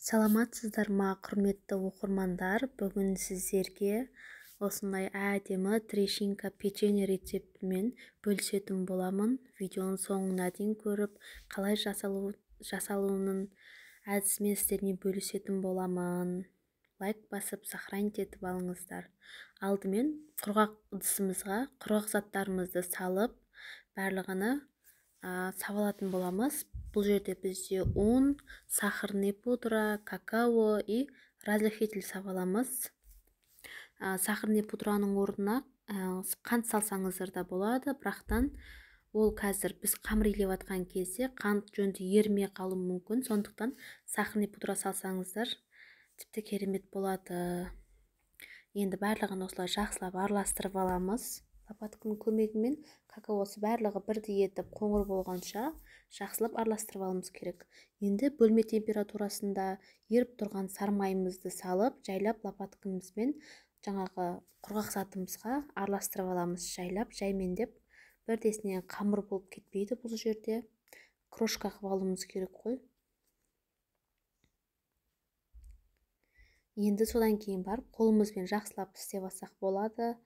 Саламатсыздар ма, құрметті оқырмандар? Бүгін сіздерге осындай әдемі трещинка печенье рецептімен бөлісетін боламын. Видеоның соңына дейін көріп, қалай жасалуының әдісімен сіздермен бөлісетін боламын. Лайк басып, сохранить етіп алыңыздар. Алдымен құрғақ ыдысымызға құрғақ заттарымызды салып, барлығыны сабалатын боламыз. Бұл жерде бізде ұн, сахарный пудра, какао и разрыхлитель сабаламыз. Сахарный пудраның орнына қант салсаңыздар да болады, бірақтан ол қазір біз қамыр илеп жатқан кезде қант жөнді ерімей қалуы мүмкін, сондықтан сахарный пудра салсаңыздар тіпті керемет болады. Енді барлығын осылай жақсылап араластырып аламыз. Лопатканың көмегімен какаосы барлығы бірдей етіп қоңыр болғанша жақсылап араластырып алуымыз керек. Енді бөлме температурасында еріп тұрған сармайымызды салып, жайлап лопаткамызбен жаңағы құрғақ затымызға араластырып аламыз. Жайлап, жаймендеп, бірдесінен қамыр болып кетпейді бұл жерде. Крошка қылып алуымыз керек қой. Енді содан кейін барып қолымызбен жақсылап істеп алсақ болады.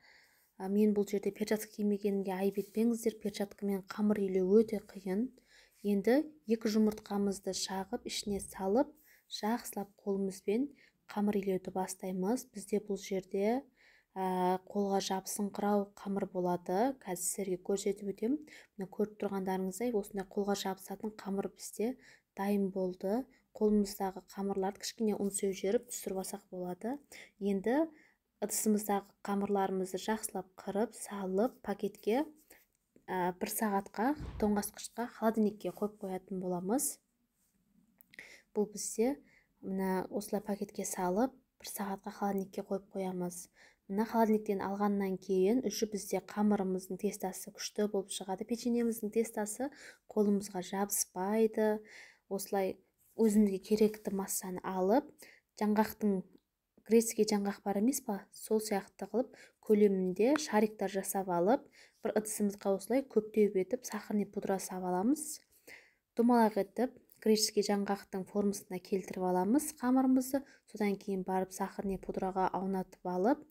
Мен бұл жерде перчатка кимегенімге айып етпеңіздер, перчаткамен қамыр илеу өте қиын. Енді екі жұмыртқамызды шағып, ішіне салып, жақсылап қолымызбен қамыр илеуді бастаймыз. Бізде бұл жерде қолға жабысыңқырау қамыр болады. Қазір сіздерге көрсетіп өтем. Мына көріп тұрғандарыңыздай, осындай қолға жабысатын қамыр бізде дайын болды. Қолымыздағы қамырларды кішкене ұн сөжеріп түсіріп алсақ болады. Енді ыдысымыздағы қамырларымызды жақсылап қырып, салып, пакетке 1 сағатқа тоңазытқышқа холодильникке қойып қоятын боламыз. Бұл бізде мына осылай пакетке салып 1 сағатқа холодильникке қойып қоямыз. Мына холодильниктен алғаннан кейін үші бізде қамырымыздың тестасы күшті болып шығады. Печеньеміздің тестасы қолымызға жабыспайды. Осылай өзімізге керекті массаны алып, жаңғақтың грецкий жаңғақ бар емес па, сол сияқты қылып көлемінде шариктар жасап алып, бір ыдысымызға осылай көптеу етіп сахарный пудра сабаламыз. Домалақ етіп греческий жаңғақтың формасына келтіріп аламыз қамырымызды. Содан кейін барып сахарный пудраға аунатып алып,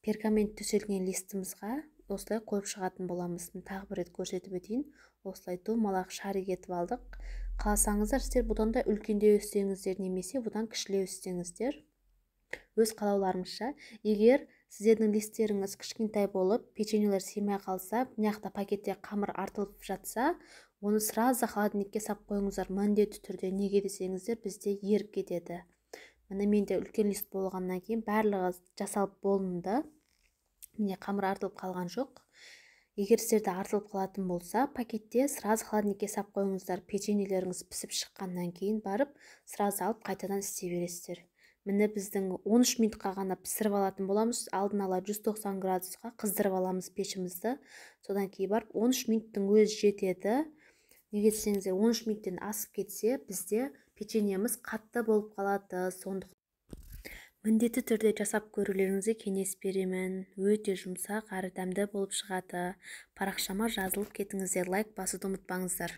пергамент төселген листімізға осылай қойып шығатын боламыз. Тағы бір рет көрсетіп өтейін. Осылай домалақ шарик етіп алдық. Қаласаңыздар, сіздер бұдан да үлкендеу істеңіздер, немесе бұдан кішілеу істеңіздер. Өз қалауларыңызша. Егер сіздердің листтеріңіз кішкентай болып, печеньелер сыймай қалса, мына пакетте қамыр артылып жатса, оны сразу холодильникке сап қойыңыздар, міндетті түрде. Неге десеңіздер, бізде еріп кетеді. Міне менде үлкен лист болғаннан кейін барлығы жасалып болынды. Міне қамыр артылып қалған жоқ. Егер сіздерде артылып қалатын болса, пакетте сразу холодильникке сап қойыңыздар. Печеньелеріңіз пісіп шыққаннан кейін барып, сразу алып қайтадан істей бересіздер. Міне біздің 13 минутқа ғана пісіріп алатын боламыз. Алдын ала 190 градусқа қыздырып аламыз пешімізді. Содан кейін барып 13 минуттың өзі жетеді. Неге десеңіздер, 13 минуттен асып кетсе, бізде печеньеміз қатты болып қалады. Сондықтан міндетті түрде жасап көрулеріңізге кеңес беремін. Өте жұмсақ, әрі дәмді болып шығады. Парақшама жазылып кетіңіздер, лайк басуды ұмытпаңыздар.